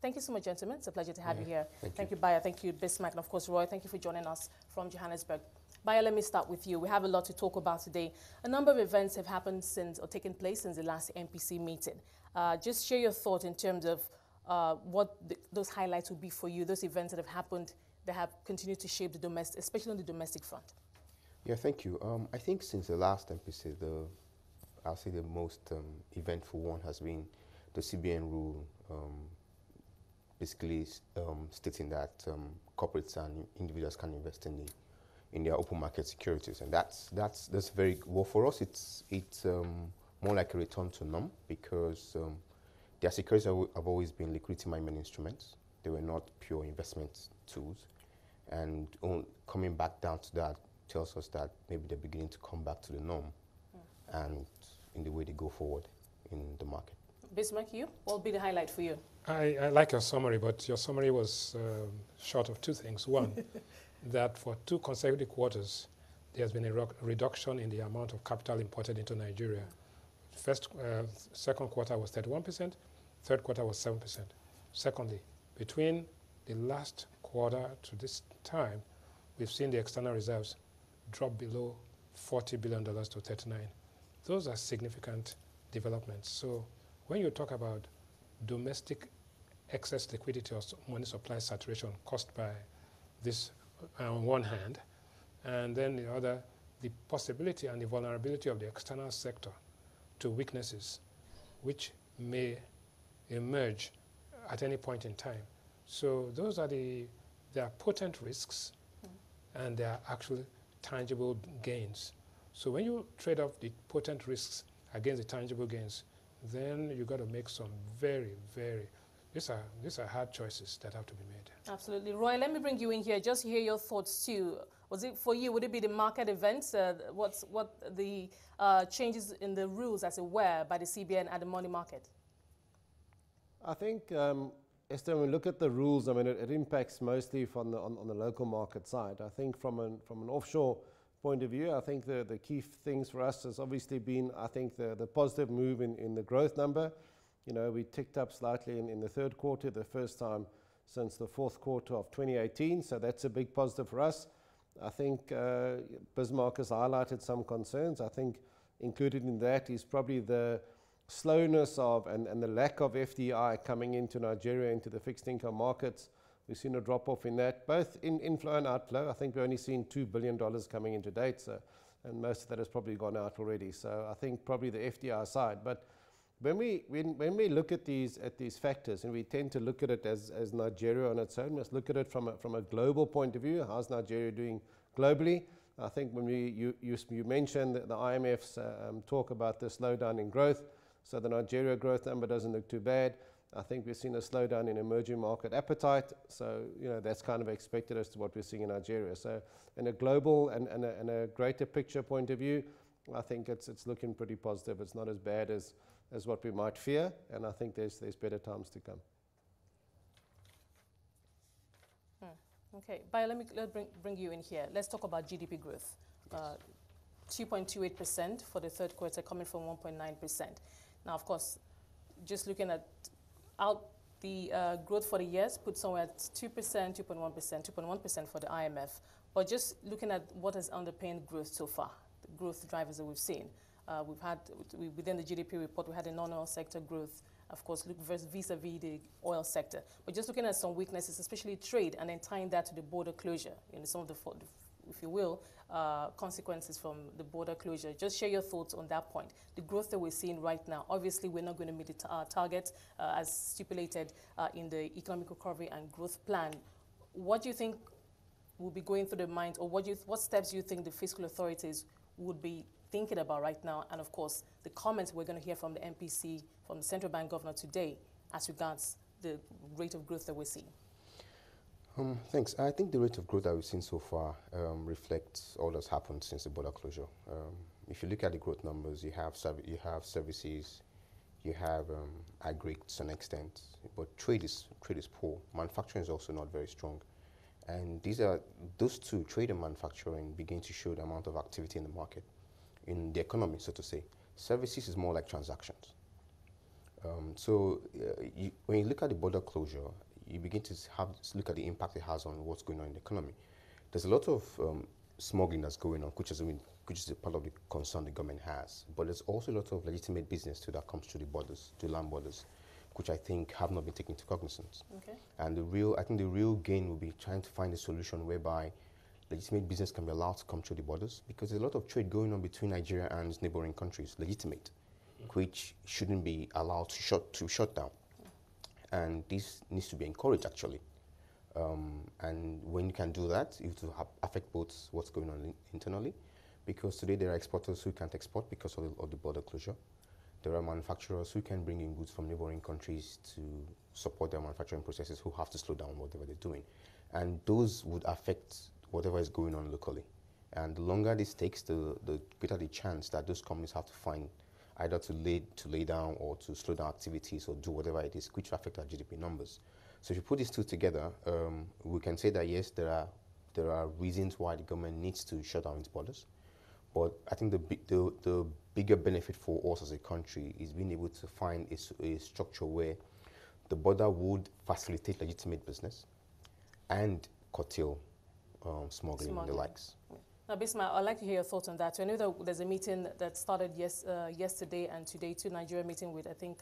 Thank you so much, gentlemen. It's a pleasure to have you here. Thank you, Bayer. Thank you, Bismarck. And of course, Roy, thank you for joining us from Johannesburg. Bayer, let me start with you. We have a lot to talk about today. A number of events have happened since, or taken place since the last MPC meeting. Just share your thoughts in terms of what those highlights would be for you, those events that have happened that have continued to shape the domestic, especially on the domestic front. Yeah, thank you. I think since the last MPC, I'll say the most eventful one has been the CBN rule, basically stating that corporates and individuals can invest in their open market securities, and that's very well for us. It's more like a return to norm because their securities have always been liquidity management instruments. They were not pure investment tools, and coming back down to that tells us that maybe they're beginning to come back to the norm and in the way they go forward in the market. Bismarck, what will be the highlight for you? I like your summary, but your summary was short of two things. One, that for 2 consecutive quarters, there's been a reduction in the amount of capital imported into Nigeria. Second quarter was 31%, third quarter was 7%. Secondly, between the last quarter to this time, we've seen the external reserves drop below $40 billion to 39. Those are significant developments. So when you talk about domestic excess liquidity or money supply saturation caused by this on one hand, and then the other, the possibility and the vulnerability of the external sector to weaknesses which may emerge at any point in time. So those are they are potent risks and they are actually tangible gains. So when you trade off the potent risks against the tangible gains, then you got to make some these are hard choices that have to be made. Absolutely. Roy, let me bring you in here just to hear your thoughts too. Was it for you, would it be the market events, what the changes in the rules as it were by the CBN and the money market? I think, Esther, when we look at the rules, I mean, it impacts mostly from on the local market side. I think from an offshore point of view, I think the key things for us has obviously been, I think, the positive move in the growth number. You know, we ticked up slightly in the third quarter, the first time since the fourth quarter of 2018, so that's a big positive for us. I think Bismarck has highlighted some concerns. I think included in that is probably the slowness of and the lack of FDI coming into Nigeria, into the fixed income markets. We've seen a drop-off in that, both in inflow and outflow. I think we've only seen $2 billion coming into date, so, and most of that has probably gone out already. So I think probably the FDI side. But when we look at these factors, and we tend to look at it as Nigeria on its own, let's look at it from a global point of view. How's Nigeria doing globally? I think when you mentioned the IMF's talk about the slowdown in growth, so the Nigeria growth number doesn't look too bad. I think we've seen a slowdown in emerging market appetite, so you know that's kind of expected as to what we're seeing in Nigeria. So in a global and a greater picture point of view, I think it's looking pretty positive. It's not as bad as what we might fear, and I think there's better times to come. Okay, Bayer, let me bring you in here. Let's talk about GDP growth. 2.28% for the third quarter, coming from 1.9%. Now, of course, just looking at the growth for the years, put somewhere at 2%, 2.1%, 2.1% for the IMF. But just looking at what has underpinned growth so far, the growth drivers that we've seen. We've had, within the GDP report, we had a non-oil sector growth, of course, vis-a-vis the oil sector. But just looking at some weaknesses, especially trade, and then tying that to the border closure, you know, some of the, if you will, consequences from the border closure. Just share your thoughts on that point. The growth that we're seeing right now, obviously we're not going to meet the target as stipulated in the Economic Recovery and Growth Plan. What do you think will be going through the mind, or what steps do you think the fiscal authorities would be thinking about right now? And of course, the comments we're going to hear from the MPC, from the central bank governor today, as regards the rate of growth that we're seeing. Thanks. I think the rate of growth that we've seen so far reflects all that's happened since the border closure. If you look at the growth numbers, you have services, you have aggregate to an extent, but trade is poor. Manufacturing is also not very strong. And those two, trade and manufacturing, begin to show the amount of activity in the market, in the economy, so to say. Services is more like transactions. When you look at the border closure, you begin to look at the impact it has on what's going on in the economy. There's a lot of smuggling that's going on, which is a part of the concern the government has. But there's also a lot of legitimate business too that comes through the borders, to land borders, which I think have not been taken into cognizance. Okay. And I think the real gain will be trying to find a solution whereby legitimate business can be allowed to come through the borders, because there's a lot of trade going on between Nigeria and its neighboring countries, legitimate, which shouldn't be allowed to shut down. And this needs to be encouraged, actually. And when you can do that, it will affect both what's going on internally, because today there are exporters who can't export because of the border closure. There are manufacturers who can bring in goods from neighboring countries to support their manufacturing processes who have to slow down whatever they're doing. And those would affect whatever is going on locally. And the longer this takes, the greater the chance that those companies have to find either to lay down or to slow down activities or do whatever it is, which will affect our GDP numbers. So if you put these two together, we can say that yes, there are reasons why the government needs to shut down its borders. But I think the bigger benefit for us as a country is being able to find a structure where the border would facilitate legitimate business and curtail smuggling and the likes. Now, Bismarck, I'd like to hear your thoughts on that. So I know that there's a meeting that started yesterday and today, Nigeria meeting with, I think,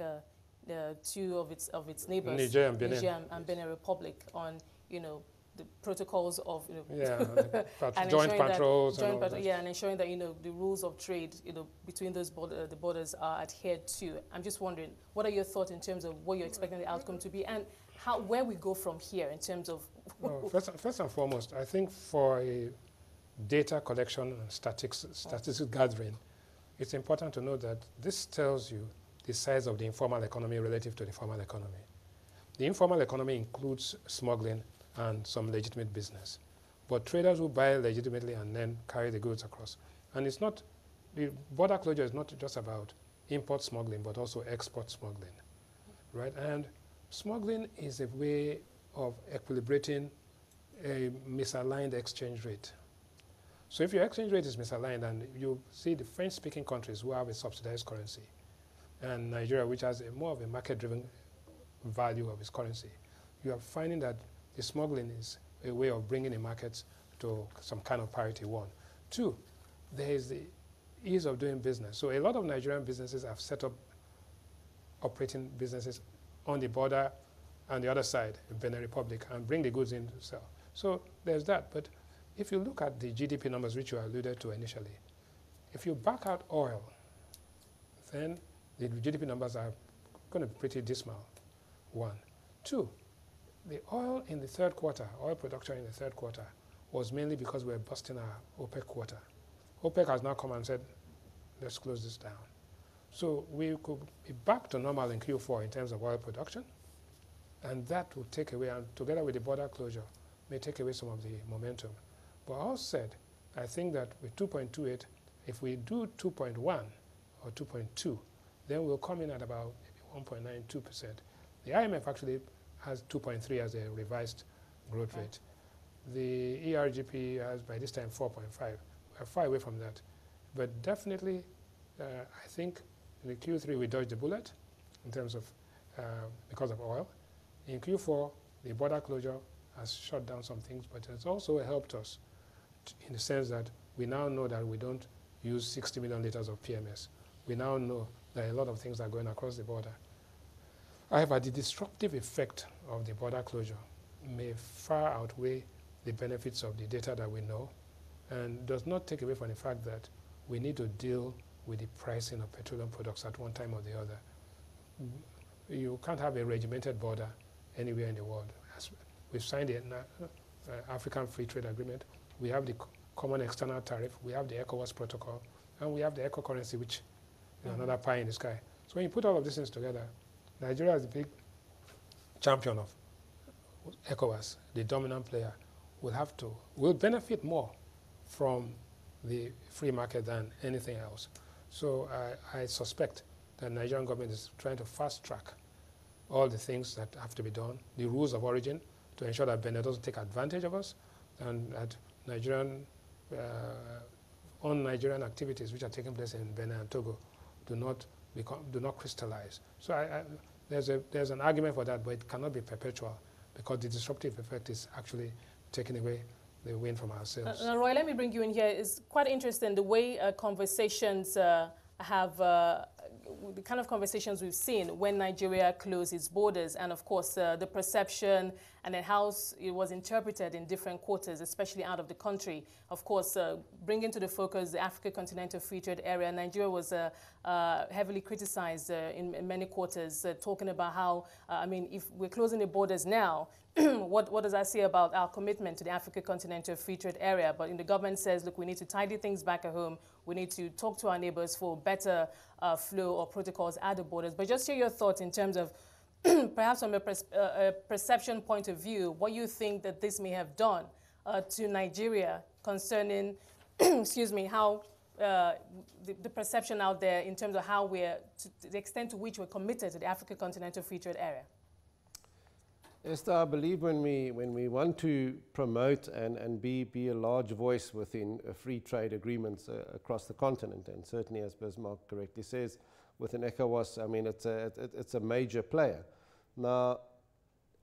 two of its neighbors, Niger and Benin. Niger and Benin Republic, on, the protocols of, and joint patrols. And ensuring that, the rules of trade, between those the borders are adhered to. I'm just wondering, what are your thoughts in terms of what you're expecting the outcome to be, and where we go from here in terms of... First and foremost, I think for a data collection and statistics gathering, it's important to know that this tells you the size of the informal economy relative to the formal economy. The informal economy includes smuggling and some legitimate business, but traders who buy legitimately and then carry the goods across. And it's not, the border closure is not just about import smuggling, but also export smuggling, right? And smuggling is a way of equilibrating a misaligned exchange rate. So if your exchange rate is misaligned, and you see the French-speaking countries who have a subsidized currency, and Nigeria, which has more of a market-driven value of its currency, you are finding that the smuggling is a way of bringing the markets to some kind of parity, one. Two, there is the ease of doing business. So a lot of Nigerian businesses have set up operating businesses on the border and the other side, in Benin Republic, and bring the goods in to sell. So there's that. But if you look at the GDP numbers, which you alluded to initially, if you back out oil, then the GDP numbers are going to be pretty dismal, one. Two, the oil in the third quarter, oil production in the third quarter, was mainly because we were busting our OPEC quota. OPEC has now come and said, let's close this down. So we could be back to normal in Q4 in terms of oil production, and that will take away, and together with the border closure, may take away some of the momentum. But all said, I think that with 2.28, if we do 2.1 or 2.2, then we'll come in at about 1.92%. The IMF actually has 2.3 as a revised growth rate. The ERGP has, by this time, 4.5. We're far away from that. But definitely, I think in the Q3 we dodged the bullet in terms of, because of oil. In Q4, the border closure has shut down some things, but it's also helped us in the sense that we now know that we don't use 60 million liters of PMS. We now know that a lot of things are going across the border. However, the disruptive effect of the border closure may far outweigh the benefits of the data that we know, and does not take away from the fact that we need to deal with the pricing of petroleum products at one time or the other. You can't have a regimented border anywhere in the world. We've signed the African Free Trade Agreement. We have the Common External Tariff. We have the ECOWAS Protocol. And we have the eco-currency, which is another pie in the sky. So when you put all of these things together, Nigeria is the big champion of ECOWAS, the dominant player, will benefit more from the free market than anything else. So I suspect that the Nigerian government is trying to fast track all the things that have to be done, the rules of origin, to ensure that Benin doesn't take advantage of us, and that Nigerian activities which are taking place in Benin and Togo do not do not crystallize. So there's an argument for that, but it cannot be perpetual because the disruptive effect is actually taking away the win from ourselves. Roy, let me bring you in here. It's quite interesting the way conversations have, the kind of conversations we've seen when Nigeria closed its borders, and of course the perception and then how it was interpreted in different quarters, especially out of the country. Of course, bringing to the focus the Africa Continental Free Trade Area, Nigeria was heavily criticized in many quarters, talking about how, I mean, if we're closing the borders now, what does that say about our commitment to the Africa Continental Free Trade Area? But in the government says, look, we need to tidy things back at home. We need to talk to our neighbors for better flow or protocols at the borders. But just share your thoughts in terms of perhaps from a perception point of view, what you think that this may have done to Nigeria concerning, excuse me, how the perception out there in terms of how we're, to the extent to which we're committed to the Africa Continental Free Trade Area. Esther, I believe when we want to promote and be a large voice within free trade agreements across the continent, and certainly as Bismarck correctly says, within ECOWAS, I mean, it's a major player. Now,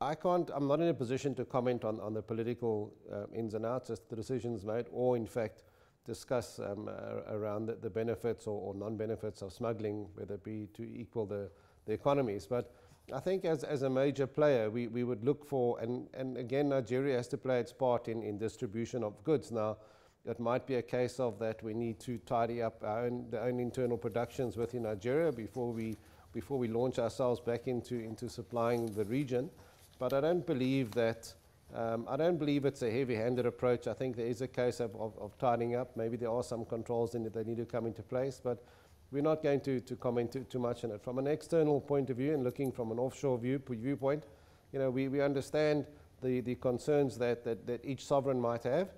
I'm not in a position to comment on the political ins and outs as the decisions made, or in fact discuss around the benefits or non-benefits of smuggling, whether it be to equal the economies. But I think as a major player, we would look for, and again, Nigeria has to play its part in distribution of goods. Now, it might be a case of that we need to tidy up our own internal productions within Nigeria before we launch ourselves back into supplying the region. But I don't believe that, I don't believe it's a heavy-handed approach. I think there is a case of tidying up. Maybe there are some controls in it that need to come into place, but we're not going to comment too much on it. From an external point of view and looking from an offshore viewpoint, you know, we understand the concerns that each sovereign might have,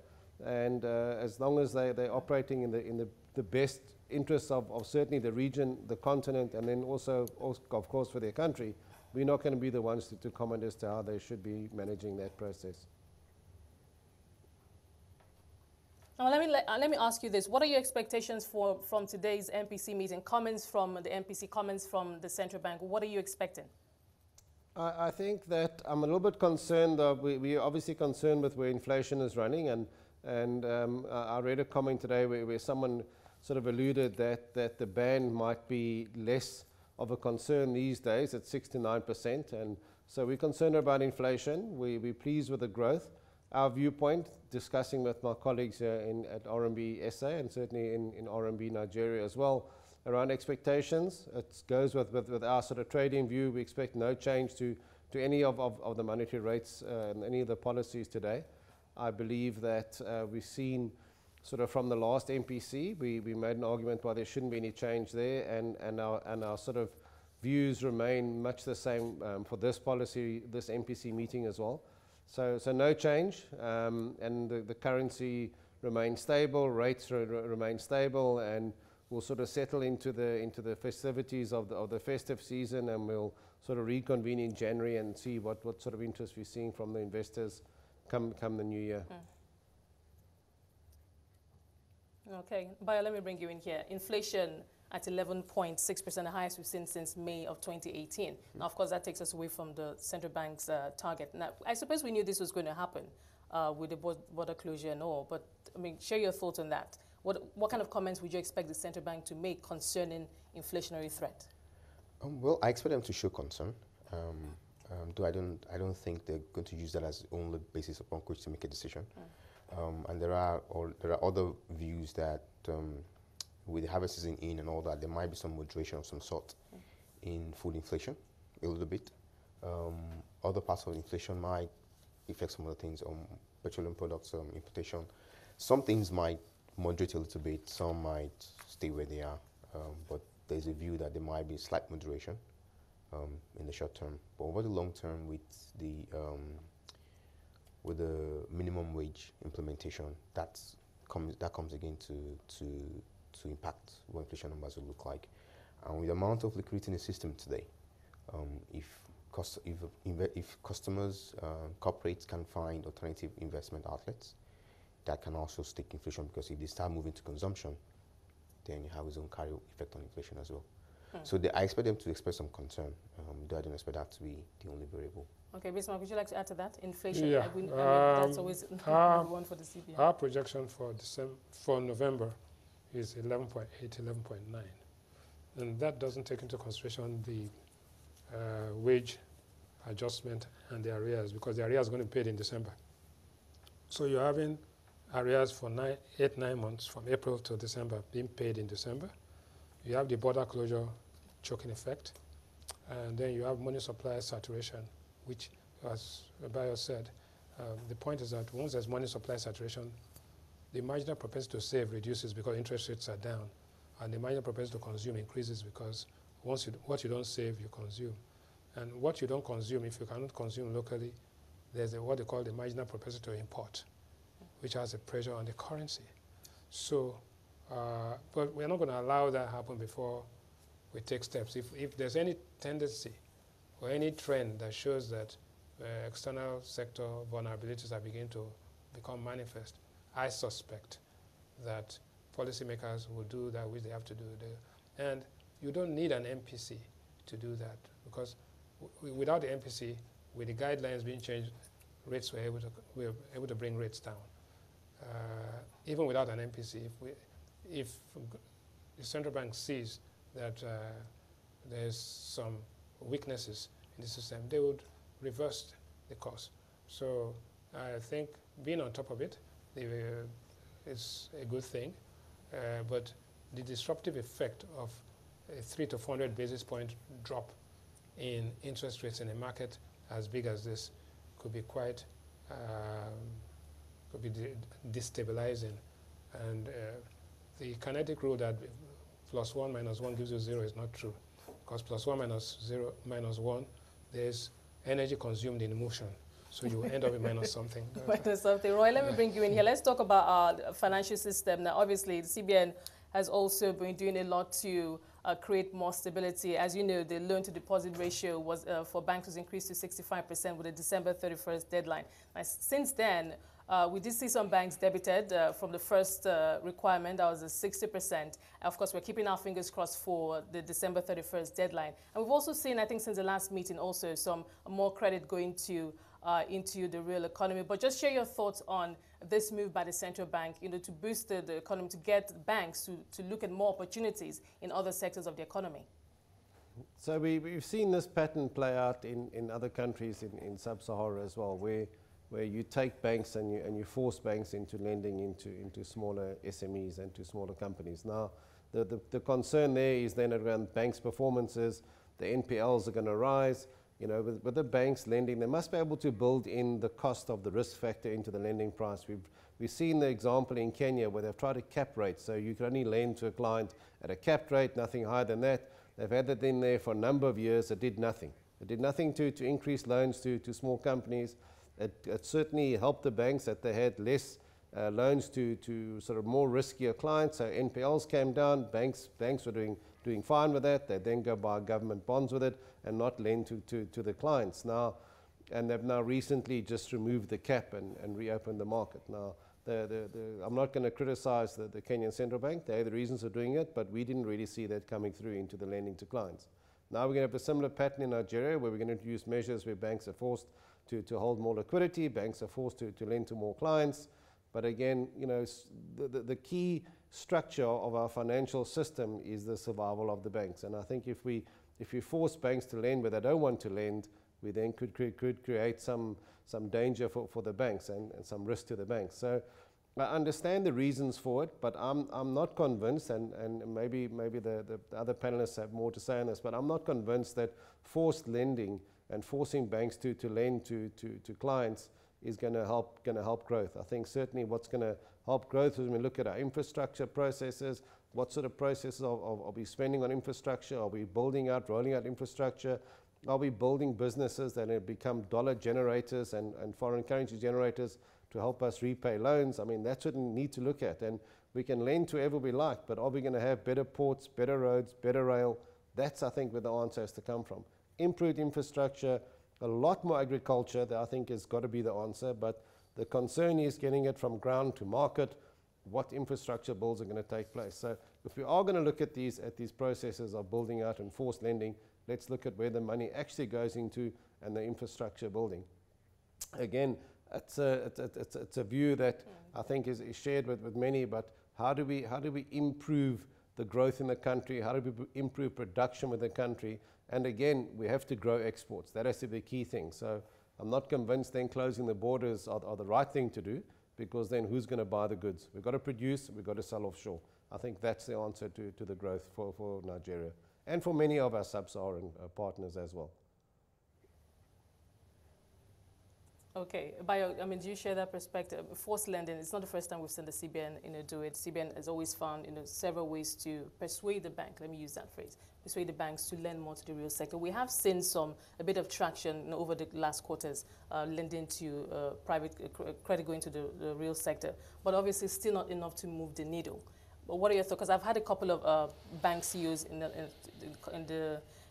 and as long as they're operating in the best interests of certainly the region, the continent, and then also of course for their country, we're not going to be the ones to comment as to how they should be managing that process. Now, let me ask you this. What are your expectations from today's MPC meeting? Comments from the MPC, comments from the central bank. What are you expecting? I think that I'm a little bit concerned. We're obviously concerned with where inflation is running, and I read a comment today where someone sort of alluded that the band might be less of a concern these days at 6 to 9%, and so we're concerned about inflation. We're pleased with the growth. Our viewpoint, discussing with my colleagues here at RMB SA and certainly in RMB Nigeria as well, around expectations. It goes with our sort of trading view. We expect no change to any of the monetary rates and any of the policies today. I believe that we've seen sort of from the last MPC, we made an argument why there shouldn't be any change there, and our sort of views remain much the same for this policy, this MPC meeting as well. So no change, and the currency remains stable, rates remain stable, and we'll sort of settle into the festivities of the festive season, and we'll sort of reconvene in January and see what sort of interest we're seeing from the investors come the new year. Okay, Bayo, let me bring you in here. Inflation at 11.6%, the highest we've seen since May of 2018. Now, of course, that takes us away from the central bank's target. Now, I suppose we knew this was going to happen with the border closure and all, but I mean, share your thoughts on that. What kind of comments would you expect the central bank to make concerning inflationary threat? Well, I expect them to show concern. Though I don't think they're going to use that as the only basis upon which to make a decision. And there are other views that with the harvest season in and all that, there might be some moderation of some sort in food inflation, a little bit. Other parts of inflation might affect some other things, petroleum products, importation. Some things might moderate a little bit, some might stay where they are, but there's a view that there might be slight moderation in the short term. But over the long term, with the minimum wage implementation, that comes again to impact what inflation numbers will look like. And with the amount of liquidity in the system today, if customers, corporates can find alternative investment outlets, that can also stick inflation, because if they start moving to consumption, then you have its own carry effect on inflation as well. So I expect them to express some concern. I don't expect that to be the only variable. Okay, Bismarck, would you like to add to that? Inflation, Yeah. I mean, that's always number one for the CBN. Our projection for November is 11.8, 11.9. And that doesn't take into consideration the wage adjustment and the arrears, because the arrears are going to be paid in December. So you're having arrears for 9 months, from April to December, being paid in December. You have the border closure choking effect. And then you have money supply saturation, which, as Bayo said, the point is that once there's money supply saturation, the marginal propensity to save reduces because interest rates are down, and the marginal propensity to consume increases because what you don't save, you consume. And what you don't consume, if you cannot consume locally, there's what they call the marginal propensity to import, which has a pressure on the currency. So, but we're not going to allow that happen before we take steps. If there's any tendency or any trend that shows that external sector vulnerabilities are beginning to become manifest, I suspect that policymakers will do that which they have to do. And you don't need an MPC to do that, because without the MPC, with the guidelines being changed, rates were able to bring rates down. Even without an MPC, if the central bank sees that there's some weaknesses in the system, they would reverse the course. So I think being on top of it is a good thing, but the disruptive effect of a 300 to 400 basis point drop in interest rates in a market as big as this could be quite destabilizing. And the kinetic rule that +1 - 1 gives you 0 is not true, because +1 - 0 - 1, there's energy consumed in motion. So you end up with minus something. Minus something. Roy, let me bring you in here. Let's talk about our financial system. Now, obviously, the CBN has also been doing a lot to create more stability. As you know, the loan-to-deposit ratio was for banks was increased to 65% with a December 31st deadline. Now, since then, we did see some banks debited from the first requirement, that was a 60%. Of course, we're keeping our fingers crossed for the December 31st deadline. And we've also seen, I think, since the last meeting also, some more credit going to into the real economy. But just share your thoughts on this move by the central bank, to boost the economy, to get banks to look at more opportunities in other sectors of the economy. So we've seen this pattern play out in other countries in sub-Sahara as well, where you take banks and you force banks into lending into smaller SMEs and to smaller companies. Now, the concern there is then around banks' performances. The NPLs are going to rise. With the banks lending, they must be able to build in the cost of the risk factor into the lending price. We've seen the example in Kenya where they've tried to cap rates, so you can only lend to a client at a capped rate, nothing higher than that. They've had that in there for a number of years. It did nothing. It did nothing to increase loans to small companies. It certainly helped the banks that they had less loans to sort of more riskier clients. So NPLs came down. Banks were doing fine with that. They then go buy government bonds with it and not lend to the clients now. And they've now recently just removed the cap and reopened the market. Now, I'm not going to criticize the Kenyan Central Bank. They have the reasons for doing it, but we didn't really see that coming through into the lending to clients. Now we're going to have a similar pattern in Nigeria, where we're going to introduce measures where banks are forced to hold more liquidity, banks are forced to lend to more clients. But again, the key structure of our financial system is the survival of the banks. And I think if we force banks to lend where they don't want to lend, we then could create some danger for the banks and some risk to the banks. So I understand the reasons for it, but I'm not convinced, and maybe the other panelists have more to say on this, but I'm not convinced that forced lending and forcing banks to lend to clients is going to help growth. I think certainly what's going to help growth is when we look at our infrastructure processes. What sort of processes are we spending on infrastructure? Are we rolling out infrastructure? Are we building businesses that have become dollar generators and foreign currency generators to help us repay loans? I mean, that's what we need to look at. And we can lend to whoever we like, but are we going to have better ports, better roads, better rail? That's, I think, where the answer has to come from. Improved infrastructure, a lot more agriculture, that I think has got to be the answer. But the concern is getting it from ground to market. what infrastructure builds are going to take place. So if we are going to look at these processes of building out and forced lending, let's look at where the money actually goes into and the infrastructure building. Again, it's a view that I think is shared with many, but how do we improve the growth in the country? How do we improve production with the country? And again, we have to grow exports. That has to be a key thing. So I'm not convinced then closing the borders are the right thing to do, because then who's going to buy the goods? We've got to produce, we've got to sell offshore. I think that's the answer to the growth for Nigeria and for many of our sub-Saharan partners as well. Okay, Bayo, I mean, do you share that perspective? Forced lending, it's not the first time we've seen the CBN, do it. CBN has always found, several ways to persuade the bank, let me use that phrase, persuade the banks to lend more to the real sector. We have seen a bit of traction over the last quarters, lending to private credit going to the real sector, but obviously still not enough to move the needle. But what are your thoughts? Because I've had a couple of bank CEOs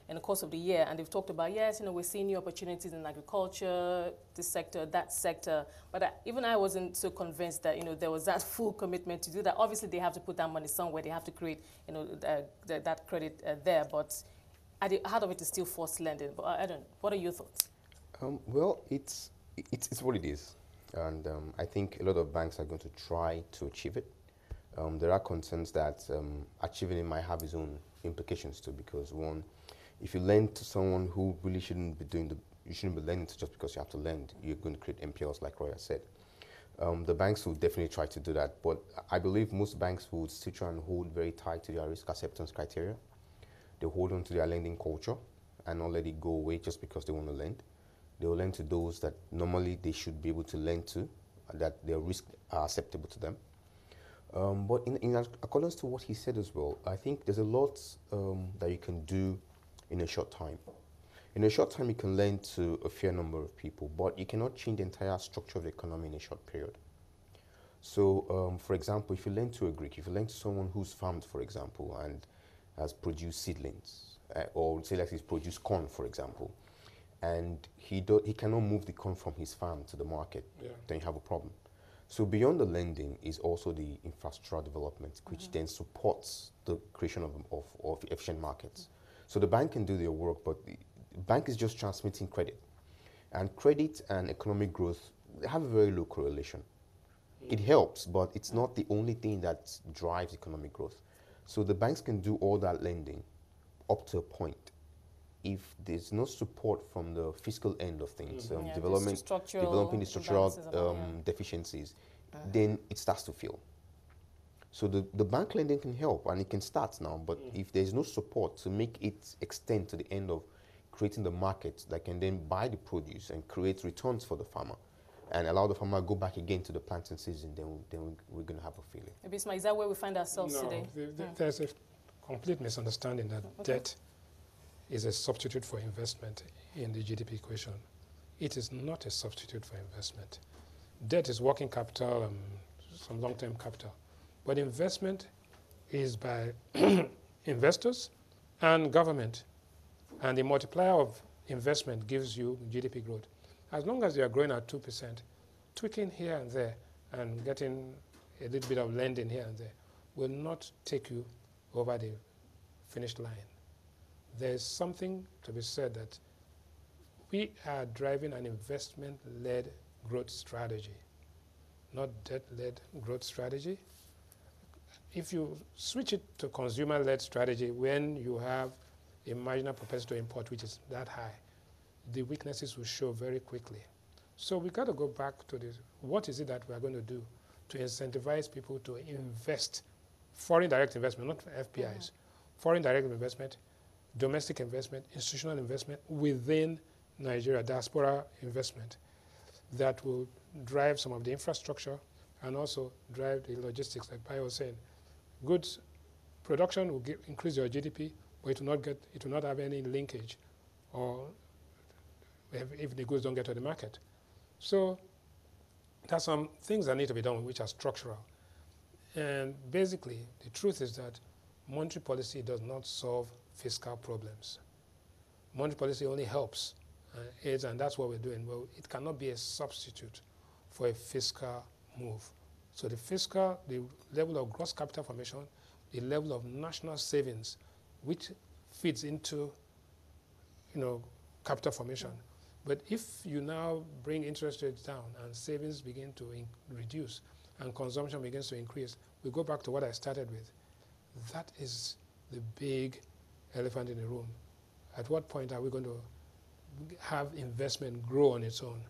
in the course of the year, and they've talked about, yes, we're seeing new opportunities in agriculture, this sector, that sector. But even I wasn't so convinced that, there was that full commitment to do that. Obviously, they have to put that money somewhere. They have to create, that credit there. But at the heart of it is still forced lending. But I don't know. What are your thoughts? Well, it's what it is. And I think a lot of banks are going to try to achieve it. There are concerns that achieving it might have its own implications too, because one, if you lend to someone who really shouldn't be you shouldn't be lending to just because you have to lend, you're going to create NPLs, like Roya said. The banks will definitely try to do that, but I believe most banks would still try and hold very tight to their risk acceptance criteria. They hold on to their lending culture and not let it go away just because they want to lend. They will lend to those that normally they should be able to lend to, that their risks are acceptable to them. But in accordance to what he said as well, I think there's a lot that you can do in a short time. In a short time, you can lend to a fair number of people, but you cannot change the entire structure of the economy in a short period. So, for example, if you lend to a Greek, if you lend to someone who's farmed, for example, and has produced seedlings, or say like he's produced corn, for example, and he cannot move the corn from his farm to the market, then you have a problem. So beyond the lending is also the infrastructural development, which then supports the creation of efficient markets. So the bank can do their work, but the bank is just transmitting credit. And credit and economic growth have a very low correlation. It helps, but it's not the only thing that drives economic growth. So the banks can do all that lending up to a point. If there's no support from the fiscal end of things, developing the structural deficiencies, then it starts to fail. So the bank lending can help, and it can start now, but if there's no support to make it extend to the end of creating the market that can then buy the produce and create returns for the farmer and allow the farmer to go back again to the planting season, then we're going to have a failure. Bisma, is that where we find ourselves today? There's a complete misunderstanding that debt is a substitute for investment in the GDP equation. It is not a substitute for investment. Debt is working capital, some long-term capital. But investment is by investors and government. And the multiplier of investment gives you GDP growth. As long as you are growing at 2%, tweaking here and there and getting a little bit of lending here and there will not take you over the finish line. There's something to be said that we are driving an investment-led growth strategy, not debt-led growth strategy. If you switch it to consumer-led strategy when you have a marginal propensity to import which is that high, the weaknesses will show very quickly. So we got to go back to this. What is it that we are going to do to incentivize people to invest? Foreign direct investment, not FPIs. Foreign direct investment, domestic investment, institutional investment within Nigeria, diaspora investment that will drive some of the infrastructure and also drive the logistics, like Pai was saying. Goods production will increase your GDP, but it will not have any linkage, or if the goods don't get to the market. So there are some things that need to be done which are structural. And basically, the truth is that monetary policy does not solve fiscal problems. Monetary policy only helps aids, and that's what we're doing. Well, it cannot be a substitute for a fiscal move. So the fiscal, the level of gross capital formation, the level of national savings, which feeds into, capital formation. But if you now bring interest rates down and savings begin to reduce and consumption begins to increase, we go back to what I started with. That is the big elephant in the room. At what point are we going to have investment grow on its own?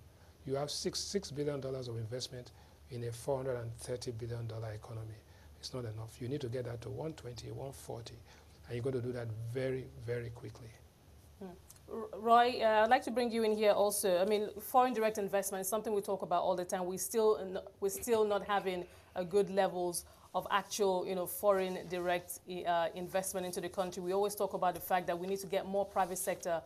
You have $6 billion of investment in a $430 billion economy. It's not enough. You need to get that to 120, 140, and you're going to do that very, very quickly. Roy, I'd like to bring you in here also. I mean, foreign direct investment is something we talk about all the time. We're still not having good levels of actual, foreign direct investment into the country. We always talk about the fact that we need to get more private sector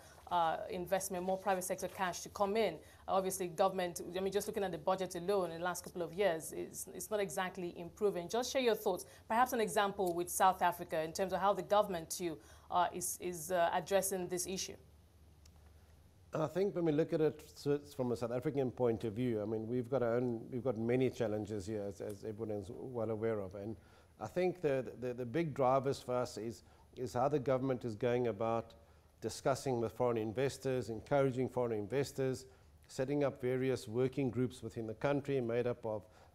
investment, more private sector cash to come in. Obviously, government, just looking at the budget alone in the last couple of years, it's not exactly improving. Just share your thoughts. Perhaps an example with South Africa in terms of how the government too is addressing this issue. I think when we look at it from a South African point of view, we've got many challenges here, as everyone is well aware of, and I think the big drivers for us is how the government is going about discussing with foreign investors, encouraging foreign investors, setting up various working groups within the country made up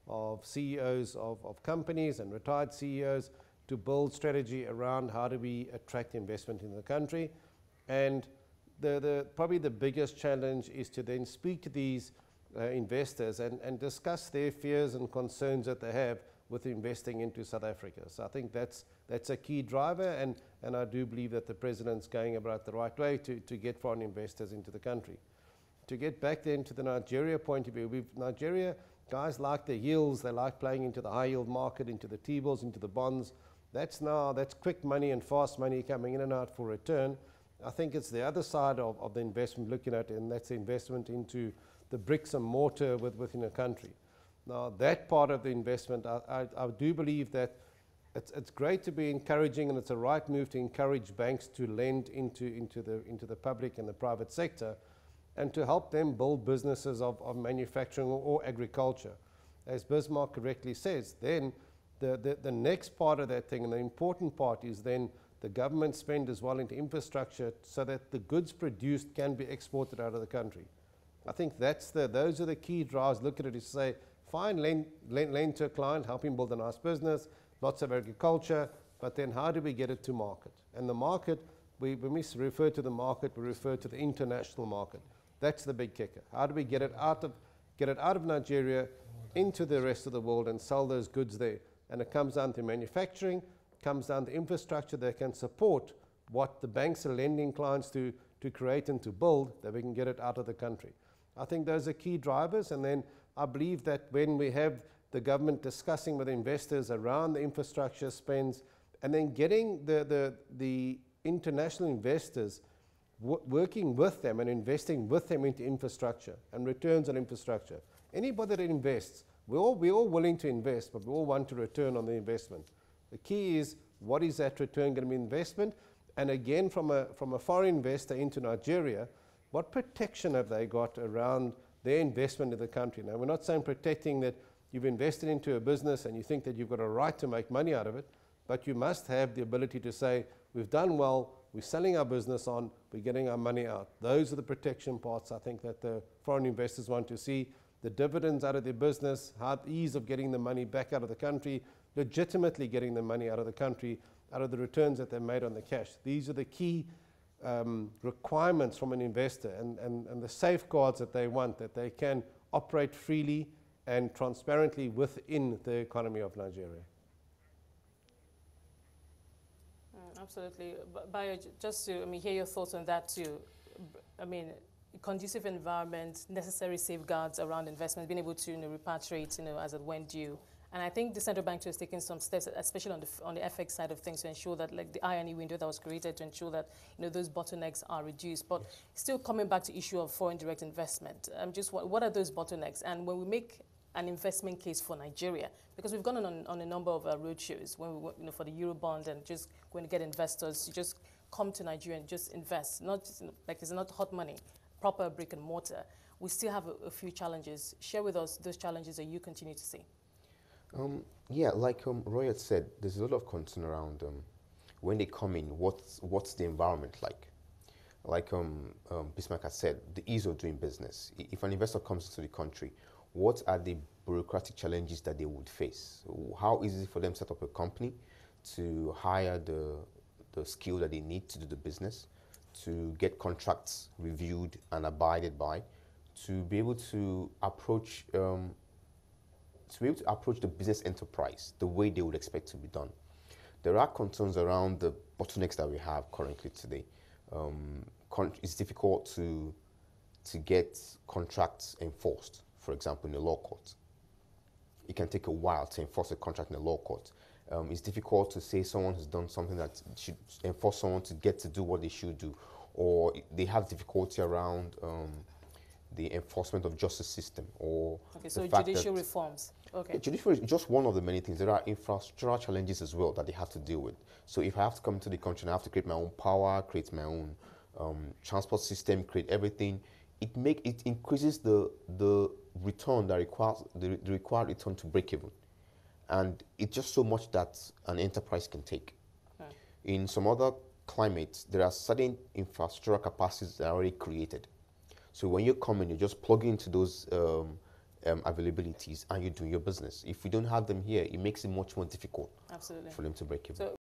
of CEOs of companies and retired CEOs to build strategy around how do we attract investment in the country. And probably the biggest challenge is to then speak to these investors and discuss their fears and concerns that they have with investing into South Africa. So I think that's a key driver, and I do believe that the President's going about the right way to get foreign investors into the country. To get back then to the Nigeria point of view, Nigeria, guys like the yields, they like playing into the high yield market, into the T-bills, into the bonds. That's quick money and fast money coming in and out for return. I think it's the other side of the investment looking at, and that's the investment into the bricks and mortar within a country. Now, that part of the investment, I do believe that it's great to be encouraging, and it's a right move to encourage banks to lend into the public and the private sector, and to help them build businesses of manufacturing or agriculture. As Bismarck correctly says, then the next part of that thing, and the important part, is then the government spend as well into infrastructure so that the goods produced can be exported out of the country. I think those are the key drives. Look at it is say, fine, lend to a client, help him build a nice business, lots of agriculture, but then how do we get it to market? And the market, when we refer to the market, we refer to the international market. That's the big kicker. How do we get it out of Nigeria into the rest of the world and sell those goods there? And it comes down to manufacturing, comes down to infrastructure that can support what the banks are lending clients to create and to build, that we can get it out of the country. I think those are key drivers, and then I believe that when we have the government discussing with investors around the infrastructure spends, and then getting the international investors working with them and investing with them into infrastructure and returns on infrastructure. Anybody that invests, we're all willing to invest, but we all want to return on the investment. The key is, what is that return going to be investment? And again, from a foreign investor into Nigeria, what protection have they got around their investment in the country? Now, we're not saying protecting that you've invested into a business and you think that you've got a right to make money out of it, but you must have the ability to say, we've done well, we're selling our business on, we're getting our money out. Those are the protection parts I think that the foreign investors want to see. The dividends out of their business, how ease of getting the money back out of the country, legitimately getting the money out of the country, out of the returns that they made on the cash. These are the key requirements from an investor, and the safeguards that they want, that they can operate freely and transparently within the economy of Nigeria. Absolutely. Bayo, just to hear your thoughts on that too. Conducive environment, necessary safeguards around investment, being able to repatriate as it went due. And I think the central bank too has taken some steps, especially on the FX side of things, to ensure that the INE window that was created to ensure that those bottlenecks are reduced. But still coming back to issue of foreign direct investment, just what are those bottlenecks? And when we make an investment case for Nigeria, because we've gone on a number of roadshows when we for the Eurobond and just going to get investors to just come to Nigeria and just invest, not just, it's not hot money, proper brick and mortar. We still have a few challenges. Share with us those challenges that you continue to see. Yeah, like Roy had said, there's a lot of concern around when they come in, what's the environment like? Like Bismarck has said, the ease of doing business. If an investor comes to the country, what are the bureaucratic challenges that they would face? How easy is it for them to set up a company, to hire the skill that they need to do the business, to get contracts reviewed and abided by, to be able to approach the business enterprise the way they would expect to be done. There are concerns around the bottlenecks that we have currently today. It's difficult to get contracts enforced, for example, in the law court. It can take a while to enforce a contract in the law court. It's difficult to say someone has done something that should enforce someone to get to do what they should do, or they have difficulty around the enforcement of justice system, or okay, so judicial reforms. Okay. Judicial is just one of the many things. There are infrastructural challenges as well that they have to deal with. So if I have to come to the country and I have to create my own power, create my own transport system, create everything, it increases the return that requires the required return to break even, and it's just so much that an enterprise can take. Okay. In some other climates, there are certain infrastructural capacities that are already created. So when you come in, you just plug into those availabilities and you're doing your business. If we don't have them here, it makes it much more difficult Absolutely. for them to break even. So